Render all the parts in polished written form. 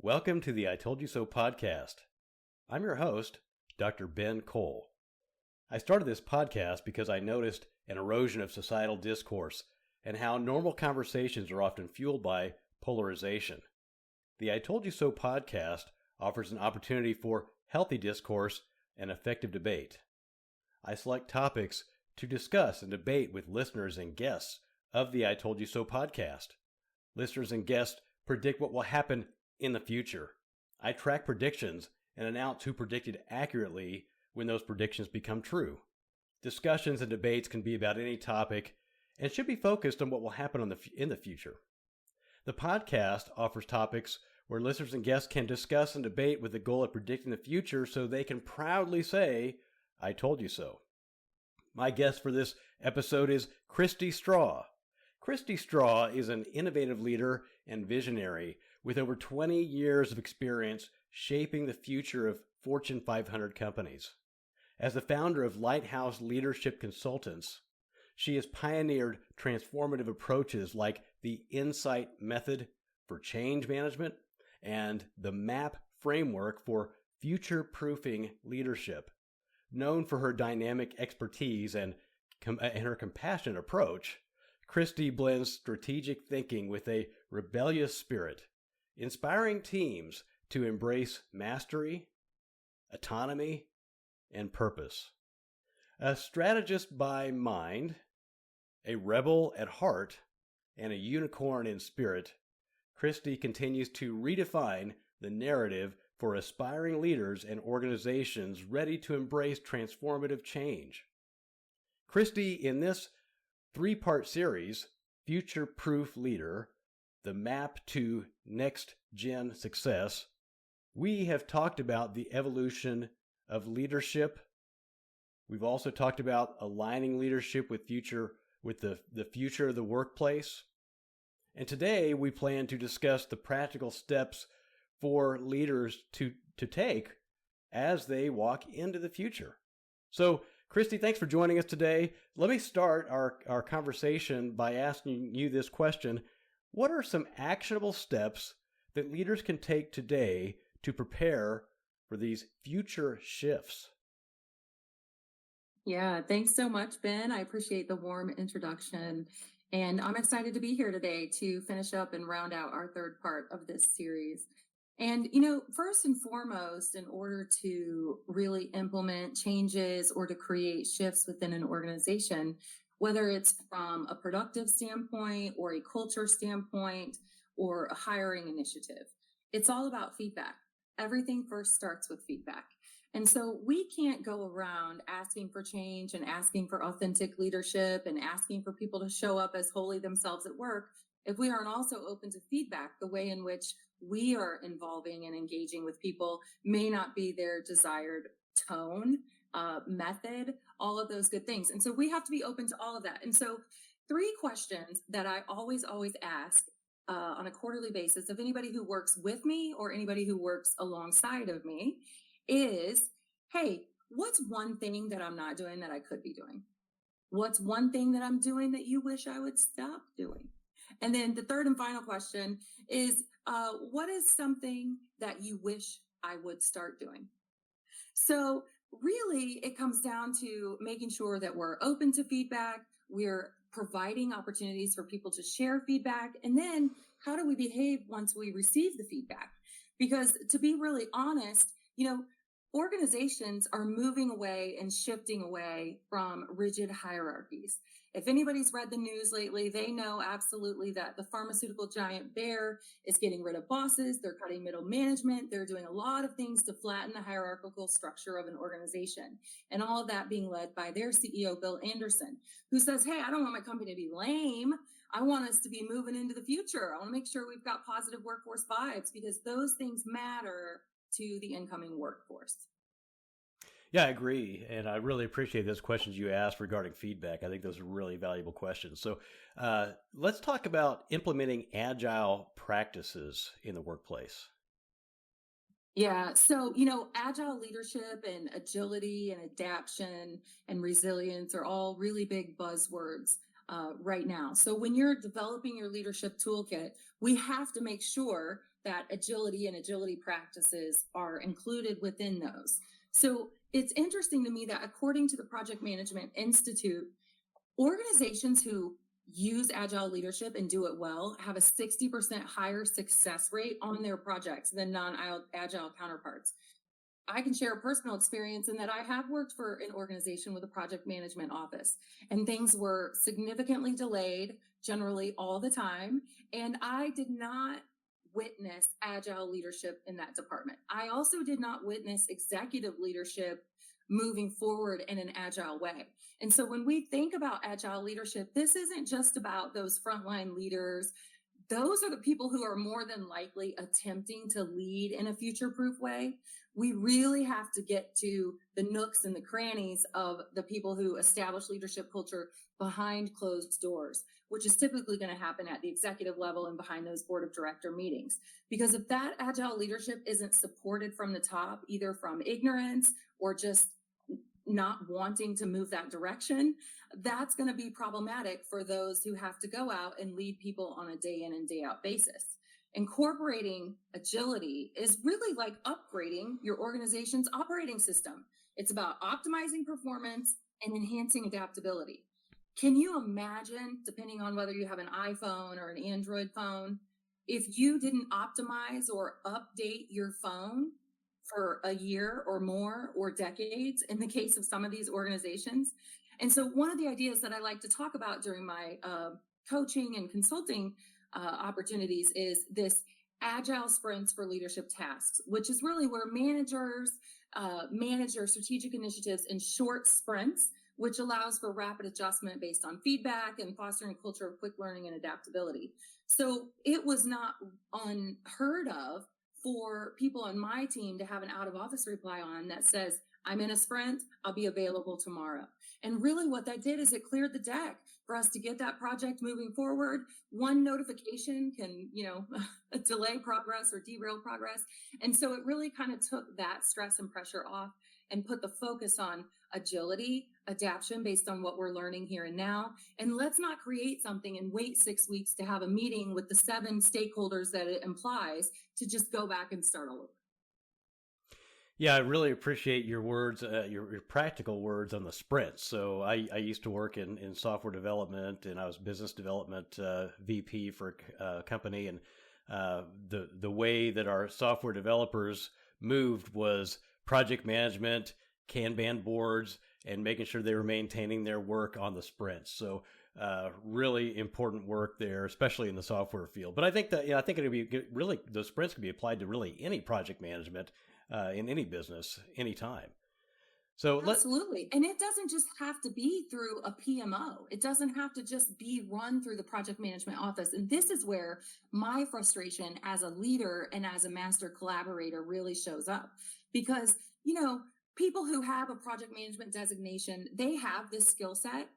Welcome to the I Told You So podcast. I'm your host, Dr. Ben Kohl. I started this podcast because I noticed an erosion of societal discourse and how normal conversations are often fueled by polarization. The I Told You So podcast offers an opportunity for healthy discourse and effective debate. I select topics to discuss and debate with listeners and guests of the I Told You So podcast. Listeners and guests predict what will happen in the future. I track predictions and announce who predicted accurately when those predictions become true. Discussions and debates can be about any topic and should be focused on what will happen in the future. The podcast offers topics where listeners and guests can discuss and debate with the goal of predicting the future so they can proudly say, I told you so. My guest for this episode is Kristi Straw. Kristi Straw is an innovative leader and visionary with over 20 years of experience shaping the future of Fortune 500 companies. As the founder of Lighthouse Leadership Consultants, she has pioneered transformative approaches like the Insight Method for Change Management and the MAP framework for future-proofing leadership. Known for her dynamic expertise and her compassionate approach, Kristi blends strategic thinking with a rebellious spirit, inspiring teams to embrace mastery, autonomy, and purpose. A strategist by mind, a rebel at heart, and a unicorn in spirit, Kristi continues to redefine the narrative for aspiring leaders and organizations ready to embrace transformative change. Kristi, in this three-part series, Future Proof Leader, the map to next-gen success, we have talked about the evolution of leadership. We've also talked about aligning leadership with the future of the workplace. And today we plan to discuss the practical steps for leaders to take as they walk into the future. So, Kristi, thanks for joining us today. Let me start our conversation by asking you this question. What are some actionable steps that leaders can take today to prepare for these future shifts? Yeah, thanks so much, Ben. I appreciate the warm introduction. And I'm excited to be here today to finish up and round out our third part of this series. And, first and foremost, in order to really implement changes or to create shifts within an organization, whether it's from a productive standpoint or a culture standpoint or a hiring initiative, it's all about feedback. Everything first starts with feedback. And so we can't go around asking for change and asking for authentic leadership and asking for people to show up as wholly themselves at work if we aren't also open to feedback. The way in which we are involving and engaging with people may not be their desired tone, method, all of those good things. And so we have to be open to all of that. And so 3 questions that I always ask on a quarterly basis of anybody who works with me or anybody who works alongside of me is, hey, what's one thing that I'm not doing that I could be doing? What's one thing that I'm doing that you wish I would stop doing? And then the third and final question is, what is something that you wish I would start doing? So really, it comes down to making sure that we're open to feedback. We're providing opportunities for people to share feedback. And then how do we behave once we receive the feedback? Because to be really honest, organizations are moving away and shifting away from rigid hierarchies. If anybody's read the news lately, they know absolutely that the pharmaceutical giant Bayer is getting rid of bosses. They're cutting middle management. They're doing a lot of things to flatten the hierarchical structure of an organization. And all of that being led by their CEO, Bill Anderson, who says, hey, I don't want my company to be lame. I want us to be moving into the future. I want to make sure we've got positive workforce vibes because those things matter to the incoming workforce. Yeah, I agree. And I really appreciate those questions you asked regarding feedback. I think those are really valuable questions. So let's talk about implementing agile practices in the workplace. Yeah. So, agile leadership and agility and adaptation and resilience are all really big buzzwords. right now. So when you're developing your leadership toolkit, we have to make sure that agility and agility practices are included within those. So it's interesting to me that according to the Project Management Institute, organizations who use agile leadership and do it well have a 60% higher success rate on their projects than non-agile counterparts. I can share a personal experience in that I have worked for an organization with a project management office, and things were significantly delayed, generally all the time. And I did not witness agile leadership in that department. I also did not witness executive leadership moving forward in an agile way. And so when we think about agile leadership, this isn't just about those frontline leaders. Those are the people who are more than likely attempting to lead in a future-proof way. We really have to get to the nooks and the crannies of the people who establish leadership culture behind closed doors, which is typically going to happen at the executive level and behind those board of director meetings. Because if that agile leadership isn't supported from the top, either from ignorance or just not wanting to move that direction, that's going to be problematic for those who have to go out and lead people on a day in and day out basis. Incorporating agility is really like upgrading your organization's operating system. It's about optimizing performance and enhancing adaptability. Can you imagine, depending on whether you have an iPhone or an Android phone, if you didn't optimize or update your phone for a year or more or decades in the case of some of these organizations? And so one of the ideas that I like to talk about during my coaching and consulting opportunities is this agile sprints for leadership tasks, which is really where managers manage their strategic initiatives in short sprints, which allows for rapid adjustment based on feedback and fostering a culture of quick learning and adaptability. So it was not unheard of for people on my team to have an out of office reply on that says, I'm in a sprint, I'll be available tomorrow. And really what that did is it cleared the deck for us to get that project moving forward. One notification can, delay progress or derail progress. And so it really kind of took that stress and pressure off and put the focus on agility, adaptation based on what we're learning here and now. And let's not create something and wait 6 weeks to have a meeting with the 7 stakeholders that it implies to just go back and start all over. Yeah, I really appreciate your words, your practical words on the sprints. So I used to work in software development, and I was business development VP for a company. And the way that our software developers moved was project management, Kanban boards, and making sure they were maintaining their work on the sprints. So really important work there, especially in the software field. But I think that, I think it'd be really, those sprints can be applied to really any project management in any business, anytime. So absolutely. And it doesn't just have to be through a PMO. It doesn't have to just be run through the project management office. And this is where my frustration as a leader and as a master collaborator really shows up. Because, people who have a project management designation, they have this skill set.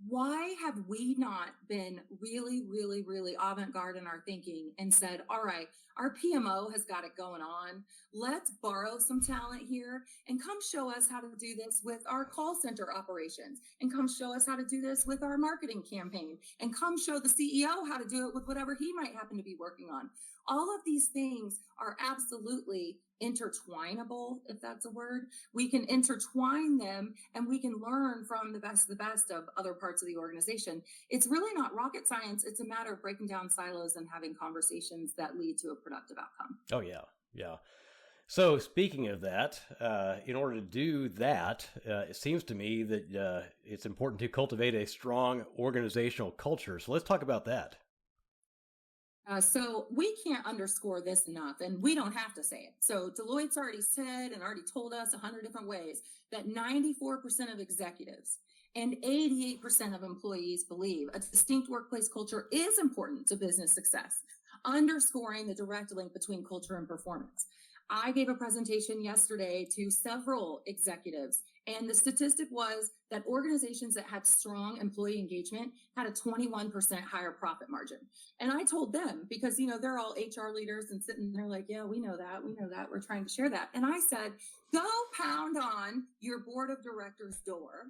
Why have we not been really, really, really avant-garde in our thinking and said, all right, our PMO has got it going on. Let's borrow some talent here and come show us how to do this with our call center operations, and come show us how to do this with our marketing campaign, and come show the CEO how to do it with whatever he might happen to be working on. All of these things are absolutely intertwinable, if that's a word. We can intertwine them and we can learn from the best of other parts of the organization. It's really not rocket science. It's a matter of breaking down silos and having conversations that lead to a productive outcome. Oh, yeah. Yeah. So speaking of that, in order to do that, it seems to me that it's important to cultivate a strong organizational culture. So let's talk about that. So we can't underscore this enough, and we don't have to say it. So Deloitte's already said and already told us 100 different ways that 94% of executives and 88% of employees believe a distinct workplace culture is important to business success, underscoring the direct link between culture and performance. I gave a presentation yesterday to several executives, and the statistic was that organizations that had strong employee engagement had a 21% higher profit margin. And I told them, because, they're all HR leaders and sitting there like, yeah, we know that. We're trying to share that. And I said, go pound on your board of directors door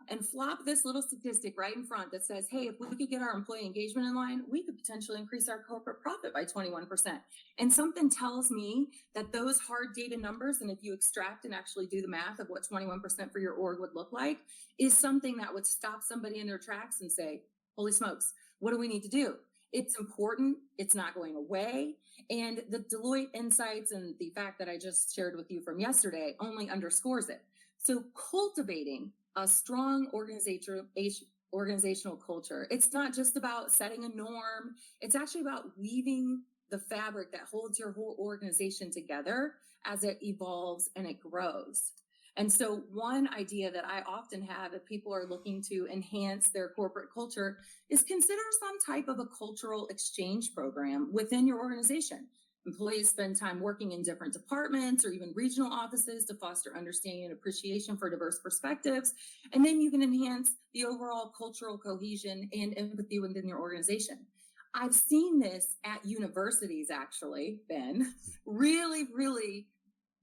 and flop this little statistic right in front that says, hey, if we could get our employee engagement in line, we could potentially increase our corporate profit by 21%. And something tells me that those hard data numbers, and if you extract and actually do the math of what 21% for your org would look like, is something that would stop somebody in their tracks and say, holy smokes, what do we need to do? It's important. It's not going away. And the Deloitte insights and the fact that I just shared with you from yesterday only underscores it. So cultivating a strong organizational culture, it's not just about setting a norm. It's actually about weaving the fabric that holds your whole organization together as it evolves and it grows. And so one idea that I often have if people are looking to enhance their corporate culture is consider some type of a cultural exchange program within your organization. Employees spend time working in different departments or even regional offices to foster understanding and appreciation for diverse perspectives. And then you can enhance the overall cultural cohesion and empathy within your organization. I've seen this at universities, actually, Ben, really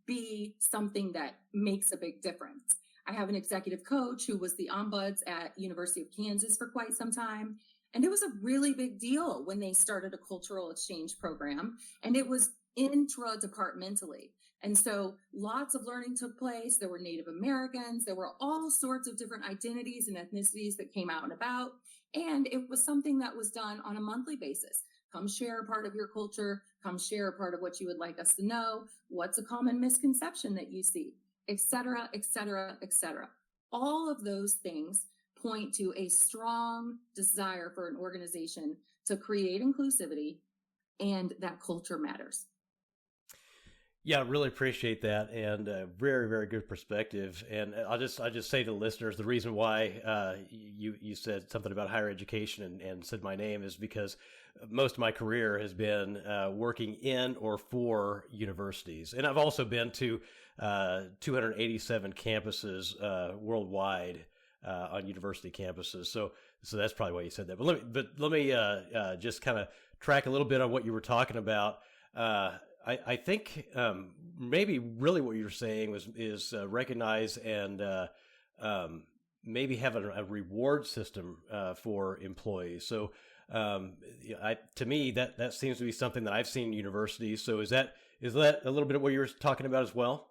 be something that makes a big difference. I have an executive coach who was the ombuds at University of Kansas for quite some time. And it was a really big deal when they started a cultural exchange program, and it was intra-departmentally. And so lots of learning took place. There were Native Americans. There were all sorts of different identities and ethnicities that came out and about. And it was something that was done on a monthly basis. Come share a part of your culture. Come share a part of what you would like us to know. What's a common misconception that you see, et cetera, et cetera, et cetera. All of those things point to a strong desire for an organization to create inclusivity and that culture matters. Yeah, I really appreciate that, and very, very good perspective. And I'll just say to the listeners, the reason why you said something about higher education and said my name is because most of my career has been working in or for universities, and I've also been to 287 campuses worldwide on university campuses. So that's probably why you said that. But let me just kind of track a little bit on what you were talking about. I think maybe really what you're saying is recognize and maybe have a reward system for employees. So to me that seems to be something that I've seen in universities. So is that a little bit of what you were talking about as well?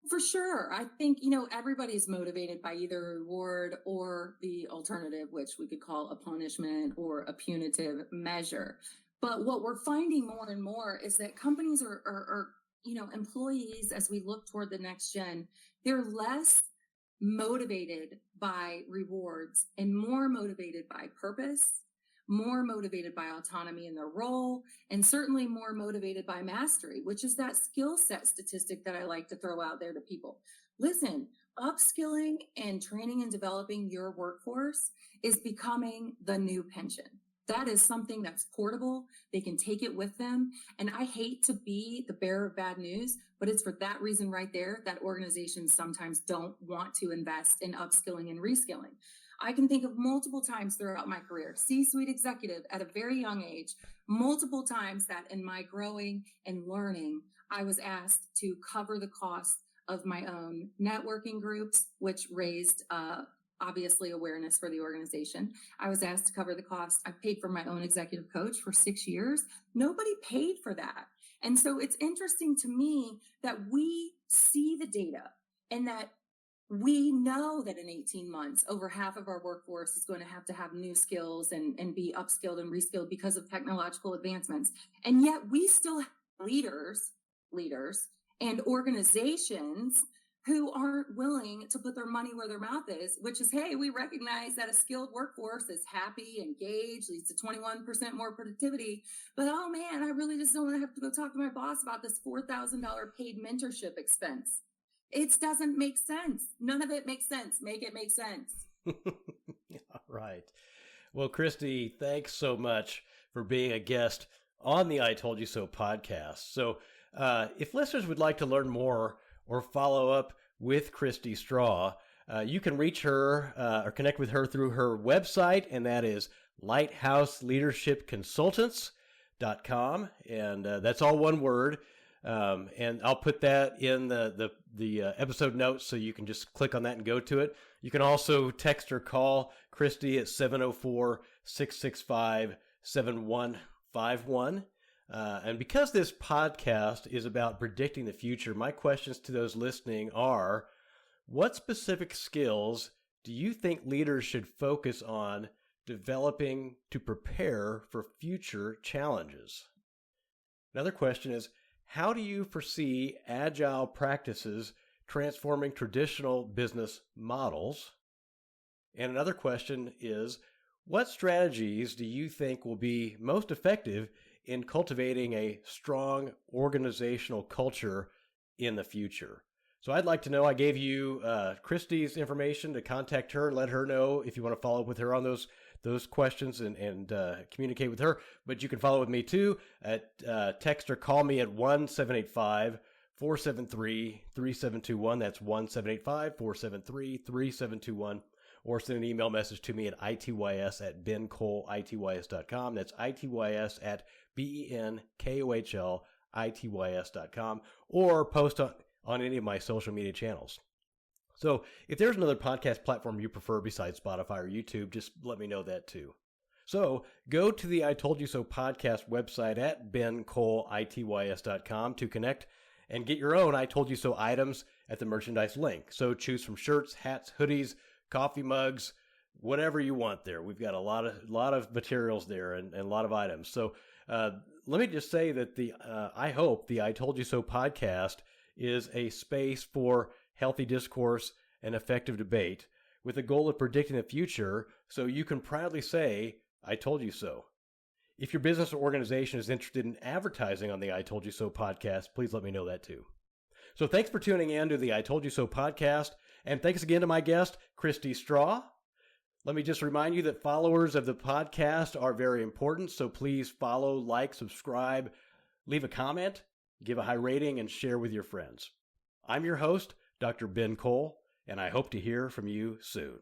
For sure. I think, everybody's motivated by either a reward or the alternative, which we could call a punishment or a punitive measure. But what we're finding more and more is that companies are employees, as we look toward the next gen, they're less motivated by rewards and more motivated by purpose, more motivated by autonomy in their role, and certainly more motivated by mastery, which is that skill set statistic that I like to throw out there to people. Listen, upskilling and training and developing your workforce is becoming the new pension. That is something that's portable. They can take it with them. And I hate to be the bearer of bad news, but it's for that reason right there that organizations sometimes don't want to invest in upskilling and reskilling. I can think of multiple times throughout my career, C-suite executive at a very young age, multiple times that in my growing and learning, I was asked to cover the cost of my own networking groups, which raised obviously awareness for the organization. I was asked to cover the cost. I paid for my own executive coach for 6 years. Nobody paid for that. And so it's interesting to me that we see the data and that we know that in 18 months, over half of our workforce is going to have new skills and be upskilled and reskilled because of technological advancements. And yet we still have leaders and organizations who aren't willing to put their money where their mouth is, which is, hey, we recognize that a skilled workforce is happy, engaged, leads to 21% more productivity. But, oh man, I really just don't want to have to go talk to my boss about this $4,000 paid mentorship expense. It doesn't make sense. None of it makes sense. Make it make sense. All right. Well, Kristi, thanks so much for being a guest on the I Told You So podcast. So if listeners would like to learn more or follow up with Kristi Straw, you can reach her or connect with her through her website, and that is lighthouseleadershipconsultants.com. And that's all one word. And I'll put that in the episode notes so you can just click on that and go to it. You can also text or call Kristi at 704-665-7151. And because this podcast is about predicting the future, my questions to those listening are, what specific skills do you think leaders should focus on developing to prepare for future challenges? Another question is, how do you foresee agile practices transforming traditional business models? And another question is, what strategies do you think will be most effective in cultivating a strong organizational culture in the future? So I'd like to know. I gave you Kristi's information to contact her and let her know if you want to follow up with her on those questions and communicate with her. But you can follow with me too at text or call me at 1-785-473-3721. That's 1-785-473-3721. Or send an email message to me at ITYS@BenKohlITYS.com. That's ITYS@BenKohlITYS.com. Or post on any of my social media channels. So if there's another podcast platform you prefer besides Spotify or YouTube, just let me know that too. So go to the I Told You So podcast website at BenKohlITYS.com to connect and get your own I Told You So items at the merchandise link. So choose from shirts, hats, hoodies, coffee mugs, whatever you want there. We've got a lot of materials there and a lot of items. So let me just say that I hope the I Told You So podcast is a space for healthy discourse and effective debate with the goal of predicting the future so you can proudly say, I told you so. If your business or organization is interested in advertising on the I Told You So podcast, please let me know that too. So thanks for tuning in to the I Told You So podcast, and thanks again to my guest, Kristi Straw. Let me just remind you that followers of the podcast are very important, so please follow, like, subscribe, leave a comment, give a high rating, and share with your friends. I'm your host, Dr. Ben Kohl, and I hope to hear from you soon.